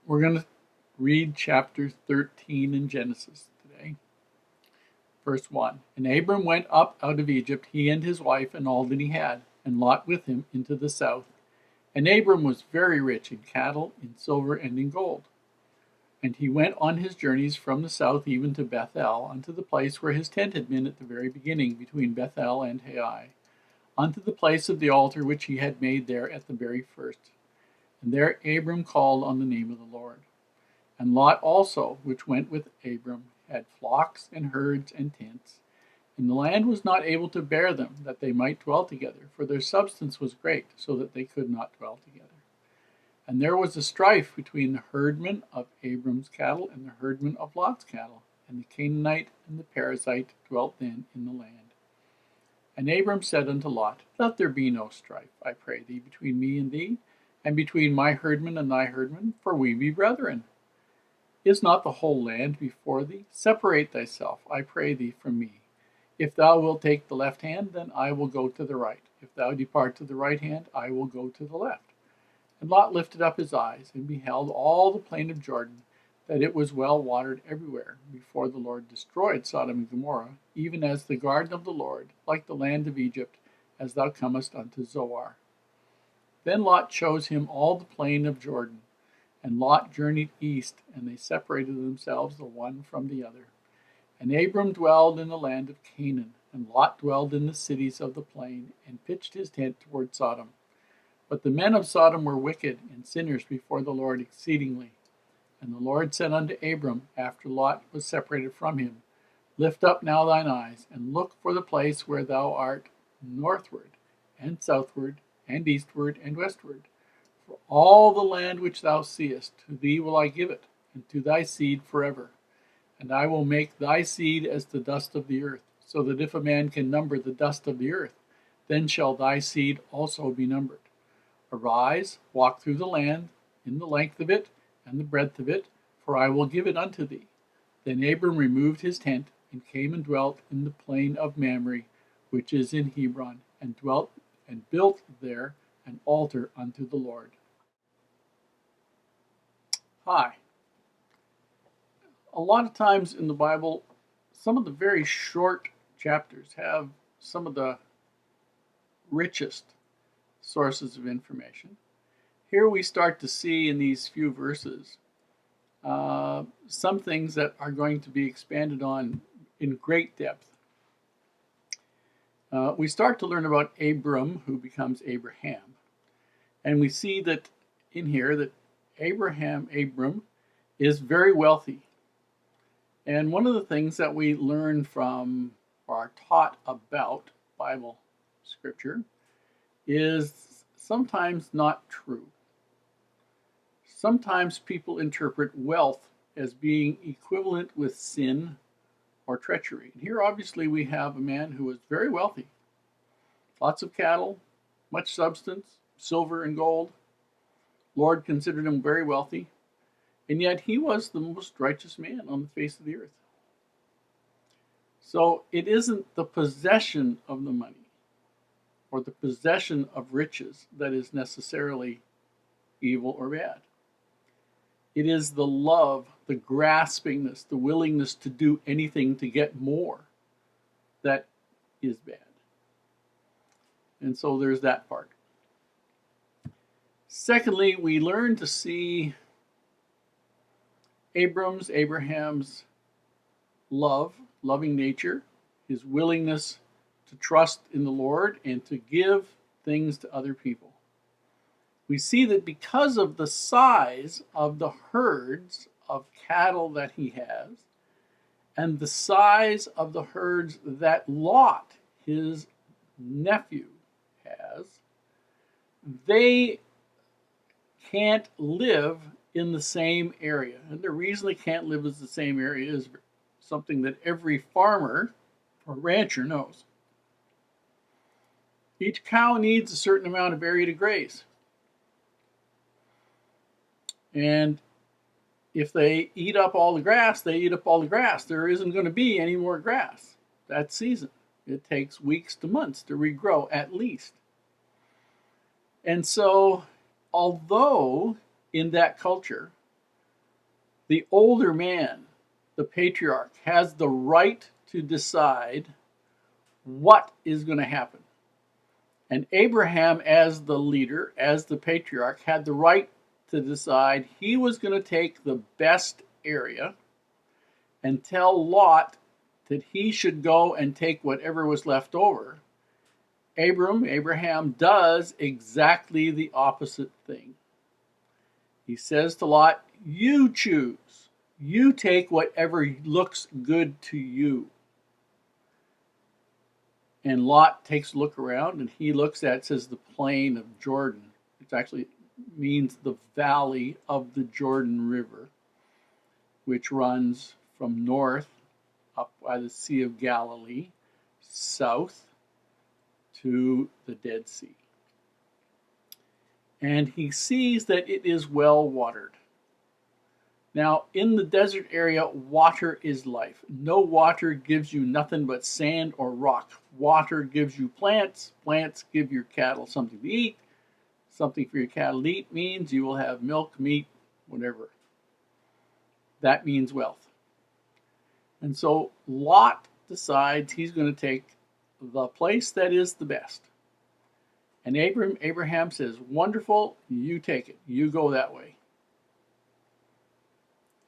We're going to read chapter 13 in Genesis today. Verse 1. And Abram went up out of Egypt, he and his wife and all that he had, and Lot with him into the south. And Abram was very rich in cattle, in silver, and in gold. And he went on his journeys from the south even to Beth-el, unto the place where his tent had been at the very beginning, between Beth-el and Hai, unto the place of the altar which he had made there at the very first. And there Abram called on the name of the Lord. And Lot also, which went with Abram, had flocks and herds and tents. And the land was not able to bear them, that they might dwell together, for their substance was great, so that they could not dwell together. And there was a strife between the herdmen of Abram's cattle and the herdmen of Lot's cattle. And the Canaanite and the Perizzite dwelt then in the land. And Abram said unto Lot, Let there be no strife, I pray thee, between me and thee, and between my herdmen and thy herdmen, for we be brethren. Is not the whole land before thee? Separate thyself, I pray thee, from me. If thou wilt take the left hand, then I will go to the right. If thou depart to the right hand, I will go to the left. And Lot lifted up his eyes, and beheld all the plain of Jordan, that it was well watered everywhere, before the Lord destroyed Sodom and Gomorrah, even as the garden of the Lord, like the land of Egypt, as thou comest unto Zoar. Then Lot chose him all the plain of Jordan, and Lot journeyed east, and they separated themselves the one from the other. And Abram dwelled in the land of Canaan, and Lot dwelled in the cities of the plain, and pitched his tent toward Sodom. But the men of Sodom were wicked and sinners before the Lord exceedingly. And the Lord said unto Abram, after Lot was separated from him, Lift up now thine eyes, and look for the place where thou art, northward, and southward, and eastward, and westward. For all the land which thou seest, to thee will I give it, and to thy seed forever. And I will make thy seed as the dust of the earth, so that if a man can number the dust of the earth, then shall thy seed also be numbered. Arise, walk through the land, in the length of it, and the breadth of it, for I will give it unto thee. Then Abram removed his tent, and came and dwelt in the plain of Mamre, which is in Hebron, and dwelt and built there an altar unto the Lord. Hi. A lot of times in the Bible, some of the very short chapters have some of the richest sources of information. Here we start to see in these few verses some things that are going to be expanded on in great depth. We start to learn about Abram, who becomes Abraham. And we see that in here that Abram, is very wealthy. And one of the things that we learn from or are taught about Bible scripture is sometimes not true. Sometimes people interpret wealth as being equivalent with sin or treachery. And here obviously we have a man who was very wealthy. Lots of cattle, much substance, silver and gold. Lord considered him very wealthy. And yet he was the most righteous man on the face of the earth. So it isn't the possession of the money or the possession of riches that is necessarily evil or bad. It is the love, the graspingness, the willingness to do anything to get more that is bad. And so there's that part. Secondly, we learn to see Abraham's loving nature, his willingness to trust in the Lord and to give things to other people. We see that because of the size of the herds of cattle that he has, and the size of the herds that Lot, his nephew, has, they can't live in the same area. And the reason they can't live in the same area is something that every farmer or rancher knows. Each cow needs a certain amount of area to graze. And if they eat up all the grass, they eat up all the grass. There isn't going to be any more grass that season. It takes weeks to months to regrow at least. And so, although in that culture, The older man, the patriarch, has the right to decide what is going to happen. And Abraham, as the leader, as the patriarch, had the right to decide he was going to take the best area and tell Lot that he should go and take whatever was left over. Abraham does exactly the opposite thing. He says to Lot, you choose. You take whatever looks good to you. And Lot takes a look around, and he looks at, it says, the plain of Jordan. It actually means the valley of the Jordan River, which runs from north up by the Sea of Galilee, south to the Dead Sea. And he sees that it is well watered. Now, in the desert area, water is life. No water gives you nothing but sand or rock. Water gives you plants. Plants give your cattle something to eat. Something for your cattle to eat means you will have milk, meat, whatever. That means wealth. And so Lot decides he's going to take the place that is the best. And Abraham says, wonderful, you take it. You go that way.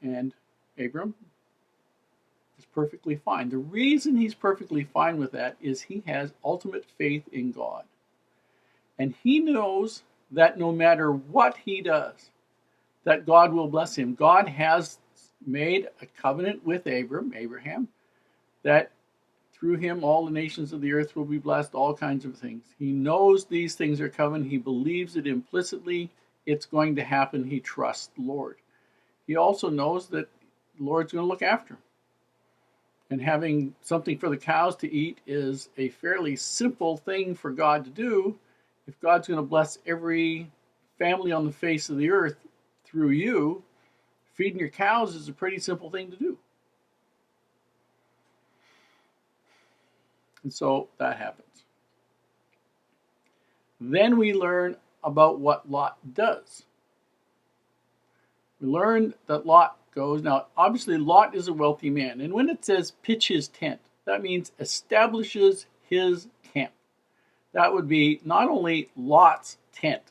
And Abram is perfectly fine. The reason he's perfectly fine with that is he has ultimate faith in God. And he knows that no matter what he does, that God will bless him. God has made a covenant with Abraham, that through him all the nations of the earth will be blessed, all kinds of things. He knows these things are coming. He believes it implicitly. It's going to happen. He trusts the Lord. He also knows that the Lord's going to look after him. And having something for the cows to eat is a fairly simple thing for God to do. If God's going to bless every family on the face of the earth through you, feeding your cows is a pretty simple thing to do. And so that happens. Then we learn about what Lot does. We learn that Lot goes, now obviously Lot is a wealthy man, and when it says pitch his tent, that means establishes his camp. That would be not only Lot's tent.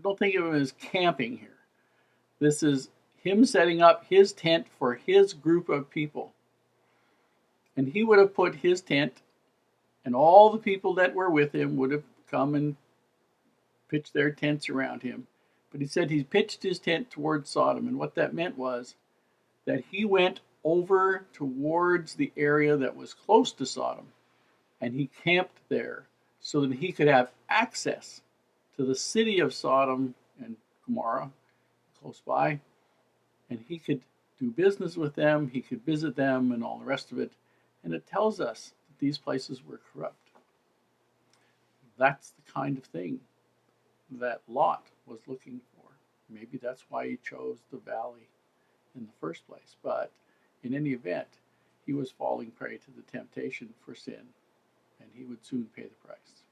Don't think of him as camping here. This is him setting up his tent for his group of people. And he would have put his tent, and all the people that were with him would have come and pitched their tents around him. But he said he pitched his tent towards Sodom. And what that meant was that he went over towards the area that was close to Sodom. And he camped there so that he could have access to the city of Sodom and Gomorrah close by. And he could do business with them. He could visit them and all the rest of it. And it tells us that these places were corrupt. That's the kind of thing that Lot was looking for. Maybe that's why he chose the valley in the first place. But in any event, he was falling prey to the temptation for sin, and he would soon pay the price.